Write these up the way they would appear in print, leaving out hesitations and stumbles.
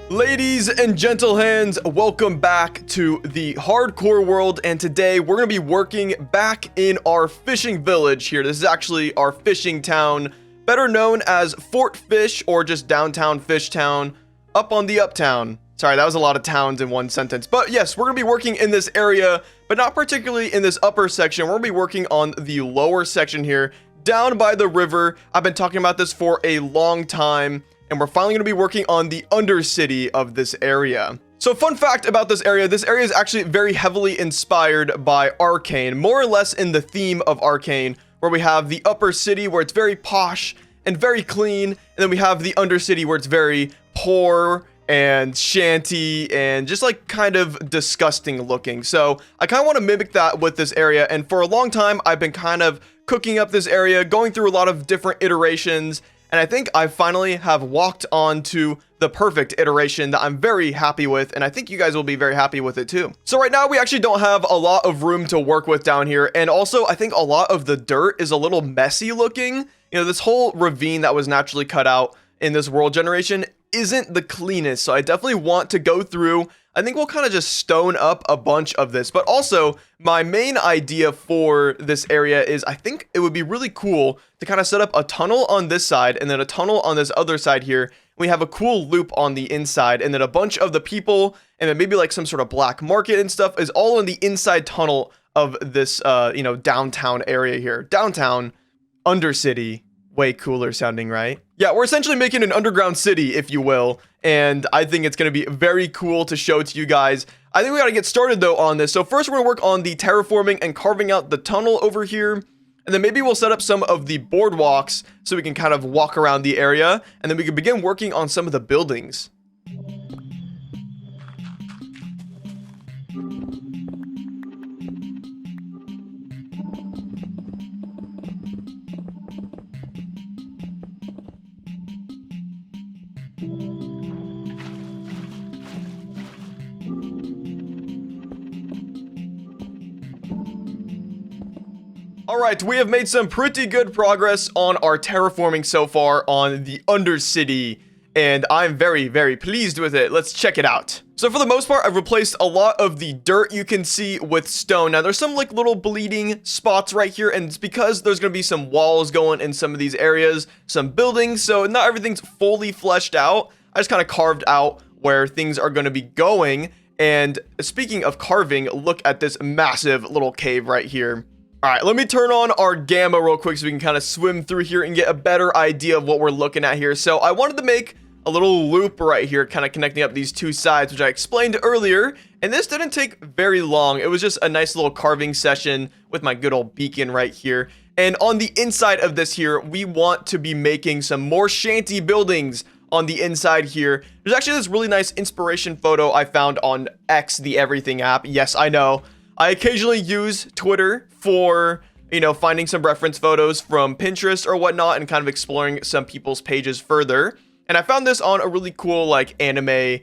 Ladies and gentle hands, welcome back to the hardcore world, and today we're going to be working back in our fishing village here. This is actually our fishing town, better known as Fort Fish or just Downtown Fish Town, up on the uptown. Sorry, that was a lot of towns in one sentence. But yes, we're going to be working in this area, but not particularly in this upper section. We're going to be working on the lower section here, down by the river. I've been talking about this for a long time, and we're finally going to be working on the undercity of this area. So fun fact about this area is actually very heavily inspired by Arcane, more or less in the theme of Arcane, where we have the upper city where it's very posh and very clean, and then we have the undercity where it's very poor and shanty and just like kind of disgusting looking. So I kind of want to mimic that with this area, and for a long time I've been kind of cooking up this area, going through a lot of different iterations, and I think I finally have walked on to the perfect iteration that I'm very happy with, and I think you guys will be very happy with it too. So right now we actually don't have a lot of room to work with down here, and also I think a lot of the dirt is a little messy looking. You know, this whole ravine that was naturally cut out in this world generation isn't the cleanest, so I definitely want to go through. I think we'll kind of just stone up a bunch of this, but also my main idea for this area is I think it would be really cool to kind of set up a tunnel on this side and then a tunnel on this other side here. We have a cool loop on the inside, and then a bunch of the people and then maybe like some sort of black market and stuff is all in the inside tunnel of this downtown area here. Downtown, Undercity, way cooler sounding, right? Yeah, we're essentially making an underground city, if you will, and I think it's going to be very cool to show to you guys. I think we got to get started though on this. So first we're going to work on the terraforming and carving out the tunnel over here, and then maybe we'll set up some of the boardwalks so we can kind of walk around the area, and then we can begin working on some of the buildings. Alright, we have made some pretty good progress on our terraforming so far on the Undercity, and I'm very, very pleased with it. Let's check it out. So for the most part, I've replaced a lot of the dirt you can see with stone. Now there's some like little bleeding spots right here, and it's because there's going to be some walls going in some of these areas, some buildings, so not everything's fully fleshed out. I just kind of carved out where things are going to be going. And speaking of carving, look at this massive little cave right here. All right, let me turn on our gamma real quick so we can kind of swim through here and get a better idea of what we're looking at here. So I wanted to make a little loop right here, kind of connecting up these two sides, which I explained earlier. And this didn't take very long. It was just a nice little carving session with my good old beacon right here. And on the inside of this here, we want to be making some more shanty buildings on the inside here. There's actually this really nice inspiration photo I found on X, the everything app. Yes, I know. I occasionally use Twitter for, finding some reference photos from Pinterest or whatnot and kind of exploring some people's pages further. And I found this on a really cool, like, anime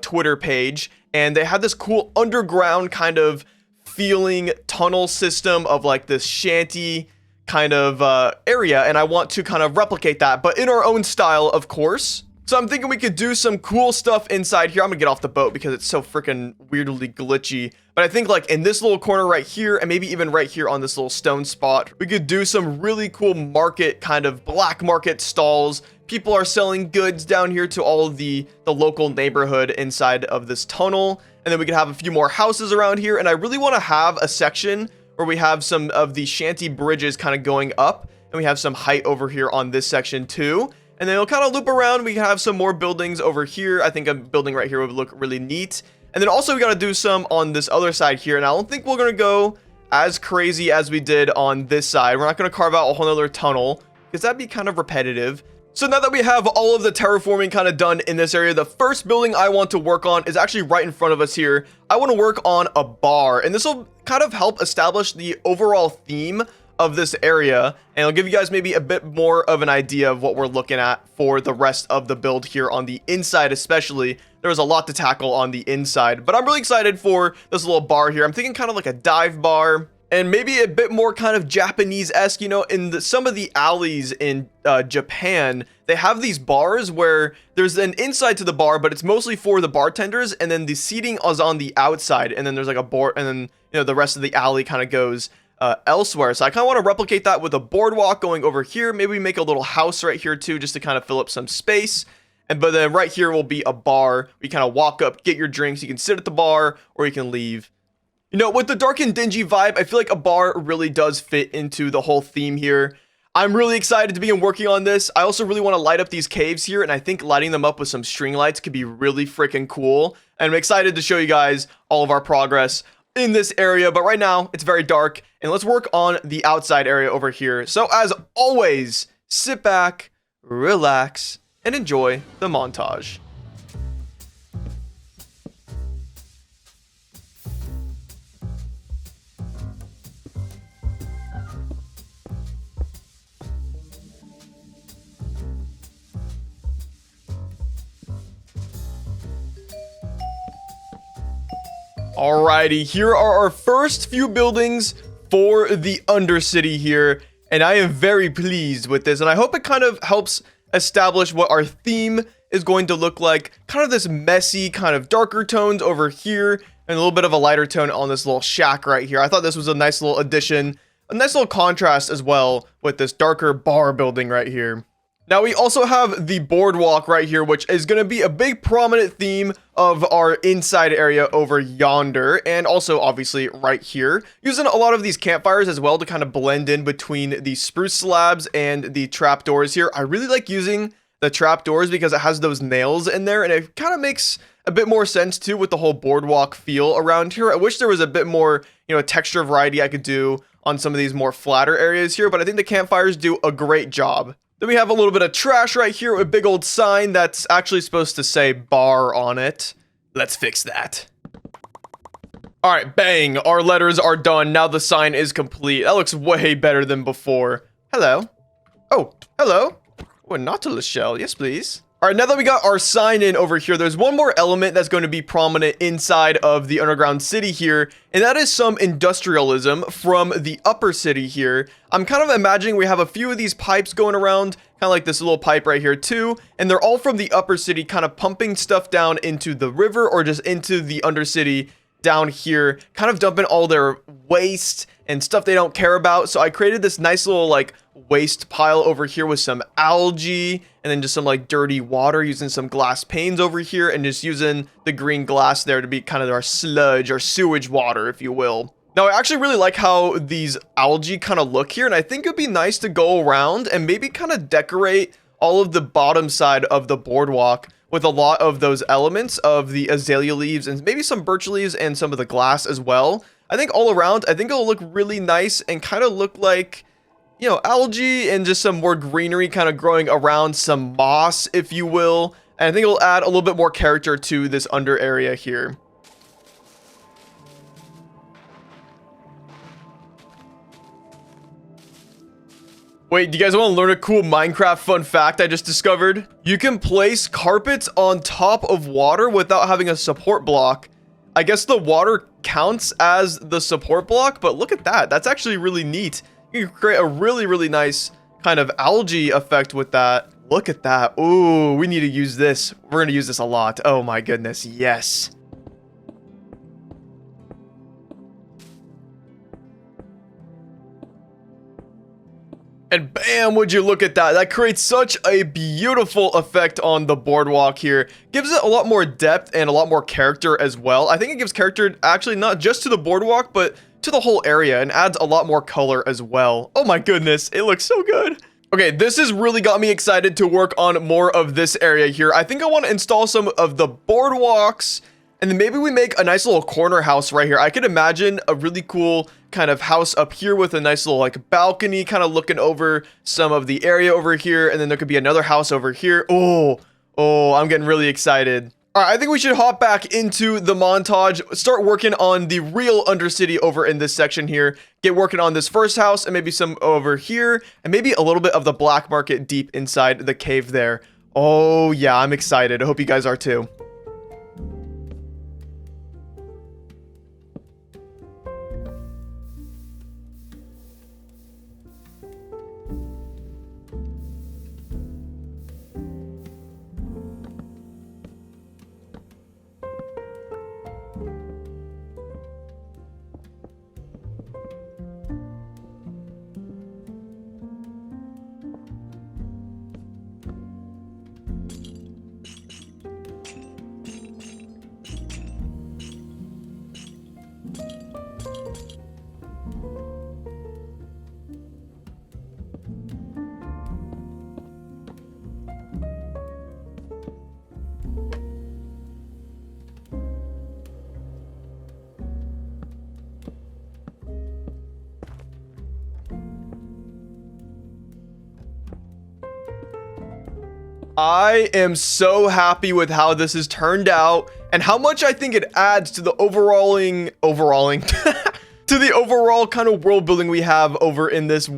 Twitter page. And they had this cool underground kind of feeling tunnel system of, like, this shanty kind of area. And I want to kind of replicate that, but in our own style, of course. So I'm thinking we could do some cool stuff inside here. I'm gonna get off the boat because it's so freaking weirdly glitchy. But I think like in this little corner right here, and maybe even right here on this little stone spot, we could do some really cool market, kind of black market stalls. People are selling goods down here to all of the local neighborhood inside of this tunnel. And then we could have a few more houses around here. And I really want to have a section where we have some of the shanty bridges kind of going up. And we have some height over here on this section too. And then it'll kind of loop around. We have some more buildings over here. I think a building right here would look really neat. And then also we got to do some on this other side here. And I don't think we're going to go as crazy as we did on this side. We're not going to carve out a whole nother tunnel because that'd be kind of repetitive. So now that we have all of the terraforming kind of done in this area, the first building I want to work on is actually right in front of us here. I want to work on a bar, and this will kind of help establish the overall theme of this area, and I'll give you guys maybe a bit more of an idea of what we're looking at for the rest of the build here on the inside. Especially there was a lot to tackle on the inside, but I'm really excited for this little bar here. I'm thinking kind of like a dive bar, And maybe a bit more kind of Japanese-esque, you know, in some of the alleys in Japan, they have these bars where there's an inside to the bar, but it's mostly for the bartenders, and then the seating is on the outside, and then there's like a board, and then, you know, the rest of the alley kind of goes elsewhere. So I kind of want to replicate that with a boardwalk going over here. Maybe we make a little house right here too, just to kind of fill up some space. But then right here will be a bar. You kind of walk up, get your drinks. You can sit at the bar, or you can leave. You know, with the dark and dingy vibe, I feel like a bar really does fit into the whole theme here. I'm really excited to begin working on this. I also really want to light up these caves here, and I think lighting them up with some string lights could be really freaking cool. And I'm excited to show you guys all of our progress in this area, but right now it's very dark, and let's work on the outside area over here. So as always, sit back, relax, and enjoy the montage. Alrighty, here are our first few buildings for the Undercity here, and I am very pleased with this, and I hope it kind of helps establish what our theme is going to look like. Kind of this messy, kind of darker tones over here, and a little bit of a lighter tone on this little shack right here. I thought this was a nice little addition, a nice little contrast as well with this darker bar building right here. Now we also have the boardwalk right here, which is going to be a big prominent theme of our inside area over yonder, and also obviously right here. Using a lot of these campfires as well to kind of blend in between the spruce slabs and the trapdoors here. I really like using the trapdoors because it has those nails in there, and it kind of makes a bit more sense too with the whole boardwalk feel around here. I wish there was a bit more, you know, texture variety I could do on some of these more flatter areas here, but I think the campfires do a great job. Then we have a little bit of trash right here with a big old sign that's actually supposed to say bar on it. Let's fix that. All right, bang, our letters are done. Now the sign is complete. That looks way better than before. Hello. Oh, hello. Oh, a Nautilus shell. Yes, please. All right, now that we got our sign in over here, there's one more element that's going to be prominent inside of the underground city here, and that is some industrialism from the upper city here. I'm kind of imagining we have a few of these pipes going around, kind of like this little pipe right here too, and they're all from the upper city, kind of pumping stuff down into the river or just into the undercity down here, kind of dumping all their waste and stuff they don't care about. So I created this nice little like waste pile over here with some algae and then just some like dirty water, using some glass panes over here and just using the green glass there to be kind of our sludge or sewage water, if you will. Now, I actually really like how these algae kind of look here, and I think it'd be nice to go around and maybe kind of decorate all of the bottom side of the boardwalk with a lot of those elements of the azalea leaves and maybe some birch leaves and some of the glass as well. I think all around, I think it'll look really nice and kind of look like, you know, algae and just some more greenery kind of growing around, some moss, if you will. And I think it'll add a little bit more character to this under area here. Wait, do you guys want to learn a cool Minecraft fun fact I just discovered? You can place carpets on top of water without having a support block. I guess the water counts as the support block, but look at that. That's actually really neat. You can create a really, really nice kind of algae effect with that. Look at that. Ooh, we need to use this. We're going to use this a lot. Oh my goodness, yes. And bam, would you look at that? That creates such a beautiful effect on the boardwalk here. Gives it a lot more depth and a lot more character as well. I think it gives character actually not just to the boardwalk, but to the whole area, and adds a lot more color as well. Oh my goodness, it looks so good. Okay, this has really got me excited to work on more of this area here. I think I want to install some of the boardwalks, and then maybe we make a nice little corner house right here. I could imagine a really cool kind of house up here with a nice little like balcony kind of looking over some of the area over here, and then there could be another house over here. Oh, I'm getting really excited. All right, I think we should hop back into the montage, start working on the real Undercity over in this section here, get working on this first house and maybe some over here, and maybe a little bit of the black market deep inside the cave there. Oh yeah, I'm excited. I hope you guys are too. I am so happy with how this has turned out and how much I think it adds to the overalling to the overall kind of world building we have over in this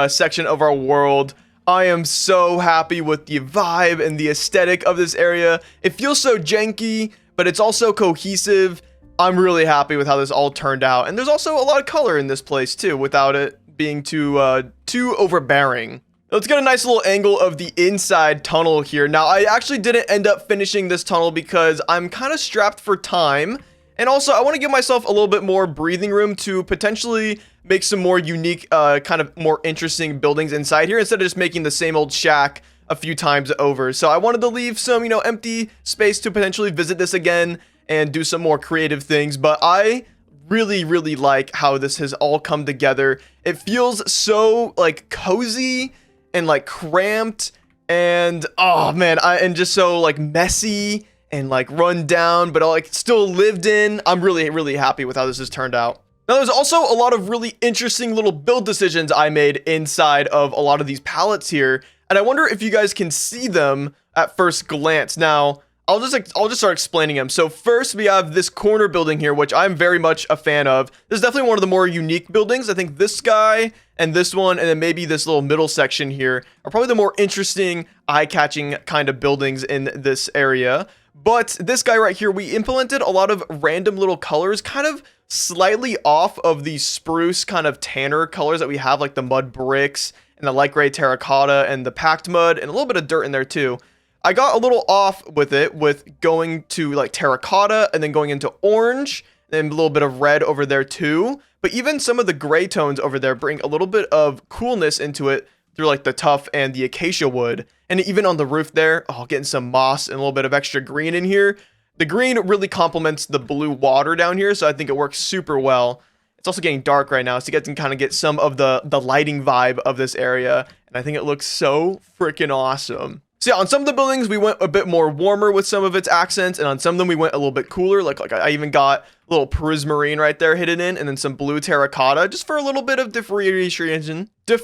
section of our world. I am so happy with the vibe and the aesthetic of this area. It feels so janky, but it's also cohesive. I'm really happy with how this all turned out. And there's also a lot of color in this place too, without it being too overbearing. Let's get a nice little angle of the inside tunnel here. Now, I actually didn't end up finishing this tunnel because I'm kind of strapped for time. And also, I want to give myself a little bit more breathing room to potentially make some more unique, kind of more interesting buildings inside here instead of just making the same old shack a few times over. So I wanted to leave some, empty space to potentially visit this again and do some more creative things. But I really, really like how this has all come together. It feels so, like, cozy and like cramped and oh man, and just so like messy and like run down, but like still lived in. I'm really, really happy with how this has turned out. Now, there's also a lot of really interesting little build decisions I made inside of a lot of these palettes here, and I wonder if you guys can see them at first glance. Now, I'll just start explaining them. So first, we have this corner building here, which I'm very much a fan of. This is definitely one of the more unique buildings. I think this guy and this one, and then maybe this little middle section here are probably the more interesting, eye-catching kind of buildings in this area. But this guy right here, we implemented a lot of random little colors, kind of slightly off of the spruce kind of tanner colors that we have, like the mud bricks and the light gray terracotta and the packed mud and a little bit of dirt in there too. I got a little off with it with going to like terracotta and then going into orange and a little bit of red over there too. But even some of the gray tones over there bring a little bit of coolness into it through like the tuff and the acacia wood. And even on the roof there, getting some moss and a little bit of extra green in here. The green really complements the blue water down here, so I think it works super well. It's also getting dark right now, so you can kind of get some of the lighting vibe of this area. And I think it looks so freaking awesome. So yeah, on some of the buildings, we went a bit more warmer with some of its accents, and on some of them, we went a little bit cooler. Like I even got a little prismarine right there hidden in, and then some blue terracotta, just for a little bit of differentiation. Dude,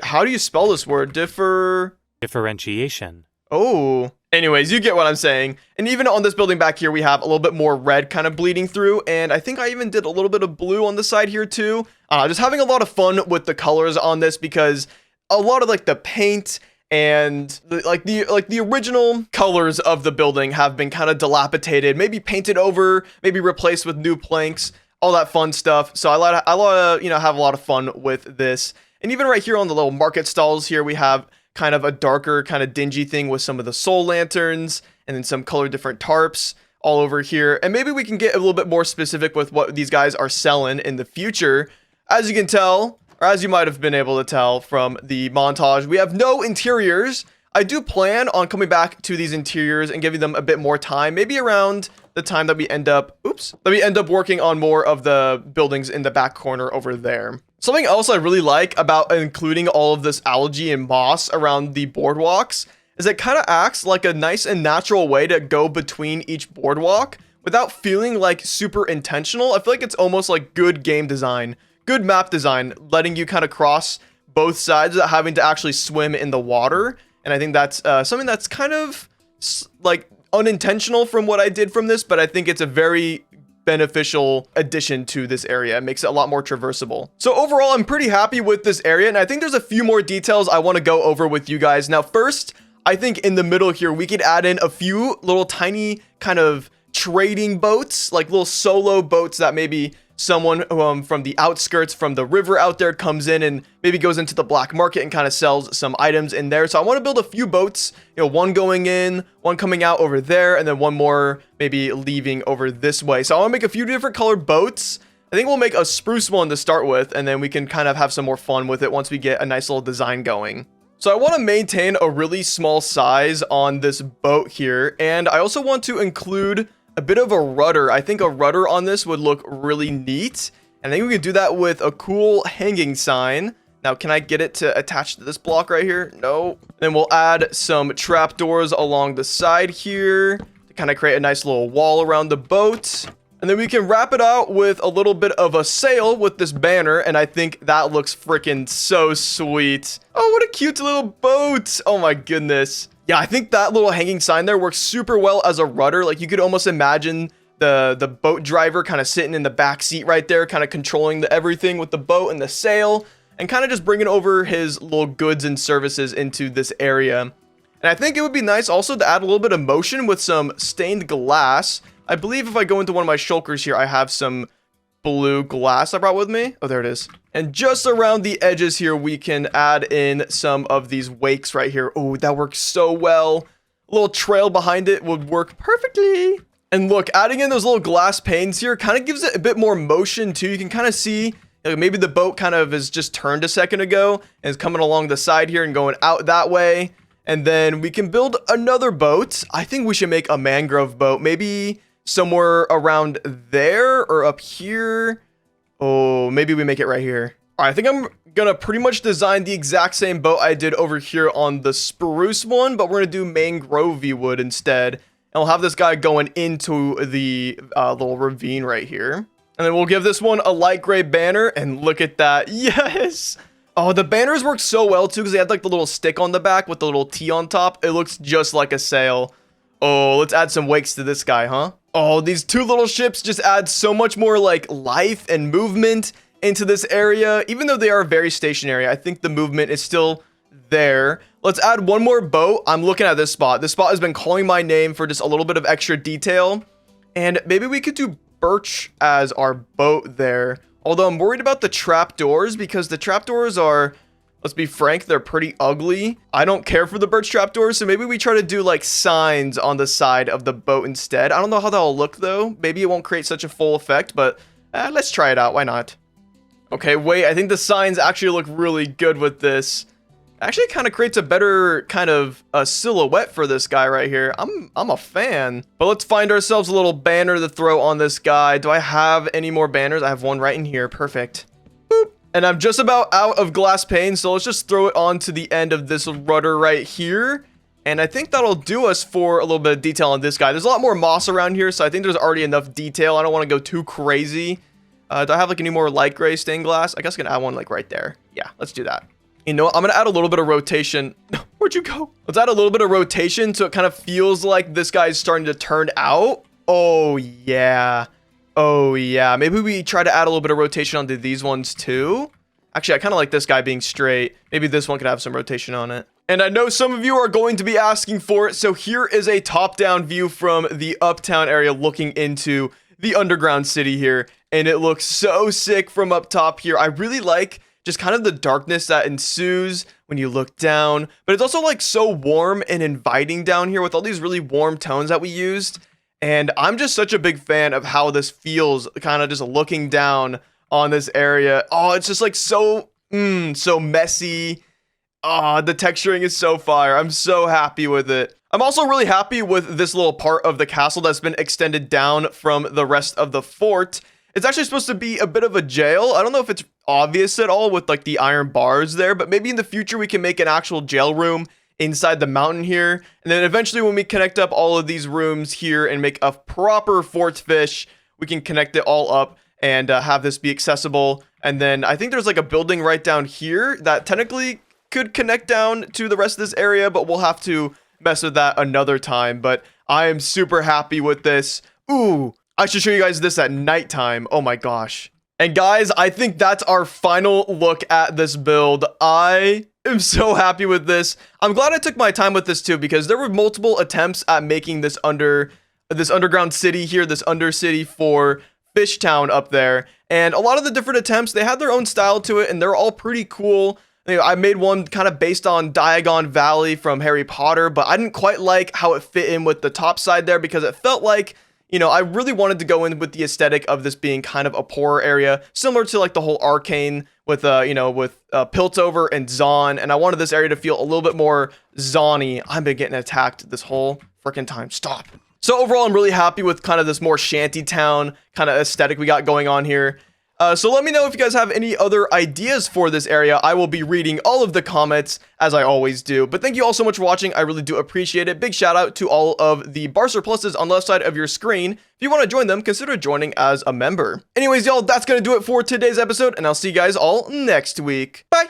how do you spell this word? Differentiation. Oh. Anyways, you get what I'm saying. And even on this building back here, we have a little bit more red kind of bleeding through, and I think I even did a little bit of blue on the side here too. Just having a lot of fun with the colors on this because a lot of like the paint and the original colors of the building have been kind of dilapidated, maybe painted over, maybe replaced with new planks, all that fun stuff. So I have a lot of fun with this. And even right here on the little market stalls here, we have kind of a darker kind of dingy thing with some of the soul lanterns and then some color different tarps all over here. And maybe we can get a little bit more specific with what these guys are selling in the future. As you can tell, or as you might have been able to tell from the montage, we have no interiors. I do plan on coming back to these interiors and giving them a bit more time, maybe around the time that we end up working on more of the buildings in the back corner over there. Something else I really like about including all of this algae and moss around the boardwalks is it kind of acts like a nice and natural way to go between each boardwalk without feeling like super intentional. I feel like it's almost like good game design. Good map design, letting you kind of cross both sides without having to actually swim in the water. And I think that's something that's kind of like unintentional from what I did from this, but I think it's a very beneficial addition to this area. It makes it a lot more traversable. So overall, I'm pretty happy with this area, and I think there's a few more details I want to go over with you guys. Now, first, I think in the middle here, we could add in a few little tiny kind of trading boats, like little solo boats that maybe someone from the outskirts, from the river out there comes in and maybe goes into the black market and kind of sells some items in there. So I want to build a few boats, one going in, one coming out over there, and then one more maybe leaving over this way. So I want to make a few different colored boats. I think we'll make a spruce one to start with, and then we can kind of have some more fun with it once we get a nice little design going. So I want to maintain a really small size on this boat here, and I also want to include a bit of a rudder. I think a rudder on this would look really neat. And I think we could do that with a cool hanging sign. Now, can I get it to attach to this block right here? No. Then we'll add some trapdoors along the side here to kind of create a nice little wall around the boat. And then we can wrap it out with a little bit of a sail with this banner. And I think that looks freaking so sweet. Oh, what a cute little boat. Oh my goodness. Yeah, I think that little hanging sign there works super well as a rudder. Like you could almost imagine the boat driver kind of sitting in the back seat right there, kind of controlling everything with the boat and the sail, and kind of just bringing over his little goods and services into this area. And I think it would be nice also to add a little bit of motion with some stained glass. I believe if I go into one of my shulkers here, I have some blue glass I brought with me. Oh, there it is. And just around the edges here, we can add in some of these wakes right here. Oh, that works so well. A little trail behind it would work perfectly. And look, adding in those little glass panes here kind of gives it a bit more motion too. You can kind of see maybe the boat kind of is just turned a second ago and is coming along the side here and going out that way. And then we can build another boat. I think we should make a mangrove boat. Maybe somewhere around there or up here. Oh, maybe we make it right here. All right, I think I'm gonna pretty much design the exact same boat I did over here on the spruce one, but we're gonna do mangrovey wood instead. And we'll have this guy going into the little ravine right here. And then we'll give this one a light gray banner, and look at that. Yes! Oh, the banners work so well too, because they had like the little stick on the back with the little T on top. It looks just like a sail. Oh, let's add some wakes to this guy, huh? Oh, these two little ships just add so much more like life and movement into this area. Even though they are very stationary, I think the movement is still there. Let's add one more boat. I'm looking at this spot. This spot has been calling my name for just a little bit of extra detail. And maybe we could do birch as our boat there. Although I'm worried about the trapdoors, because the trapdoors are, let's be frank, they're pretty ugly. I don't care for the birch trapdoors, so maybe we try to do like signs on the side of the boat instead. I don't know how that'll look though. Maybe it won't create such a full effect, but let's try it out. Why not? Okay, wait, I think the signs actually look really good with this. Actually kind of creates a better kind of a silhouette for this guy right here. I'm a fan. But let's find ourselves a little banner to throw on this guy. Do I have any more banners? I have one right in here. Perfect. Boop. And I'm just about out of glass pane, so let's just throw it onto the end of this rudder right here. And I think that'll do us for a little bit of detail on this guy. There's a lot more moss around here, so I think there's already enough detail. I don't want to go too crazy. Do I have like any more light gray stained glass? I guess I can add one like right there. Yeah, let's do that. You know what? I'm going to add a little bit of rotation. Where'd you go? Let's add a little bit of rotation so it kind of feels like this guy's starting to turn out. Oh, yeah. Oh, yeah. Maybe we try to add a little bit of rotation onto these ones too. Actually, I kind of like this guy being straight. Maybe this one could have some rotation on it. And I know some of you are going to be asking for it. So here is a top-down view from the uptown area looking into the underground city here. And it looks so sick from up top here. I really like just kind of the darkness that ensues when you look down, but it's also like so warm and inviting down here with all these really warm tones that we used. And I'm just such a big fan of how this feels, kind of just looking down on this area. Oh, it's just like so messy. Oh, the texturing is so fire. I'm so happy with it. I'm also really happy with this little part of the castle that's been extended down from the rest of the fort. It's actually supposed to be a bit of a jail. I don't know if it's obvious at all with like the iron bars there, but maybe in the future we can make an actual jail room inside the mountain here. And then eventually when we connect up all of these rooms here and make a proper fort fish, we can connect it all up and have this be accessible. And then I think there's like a building right down here that technically could connect down to the rest of this area, but we'll have to mess with that another time. But I am super happy with this. Ooh. I should show you guys this at nighttime. Oh my gosh. And guys, I think that's our final look at this build. I am so happy with this. I'm glad I took my time with this too, because there were multiple attempts at making this underground city here, this undercity for Fishtown up there. And a lot of the different attempts, they had their own style to it, and they're all pretty cool. You know, I made one kind of based on Diagon Valley from Harry Potter, but I didn't quite like how it fit in with the top side there, because it felt like, you know, I really wanted to go in with the aesthetic of this being kind of a poorer area, similar to like the whole arcane with, piltover and zaun. And I wanted this area to feel a little bit more zaun-y. I've been getting attacked this whole freaking time. Stop. So overall, I'm really happy with kind of this more shanty town kind of aesthetic we got going on here. So let me know if you guys have any other ideas for this area. I will be reading all of the comments as I always do. But thank you all so much for watching. I really do appreciate it. Big shout out to all of the barce pluses on the left side of your screen. If you want to join them, consider joining as a member. Anyways, y'all, that's going to do it for today's episode, and I'll see you guys all next week. Bye!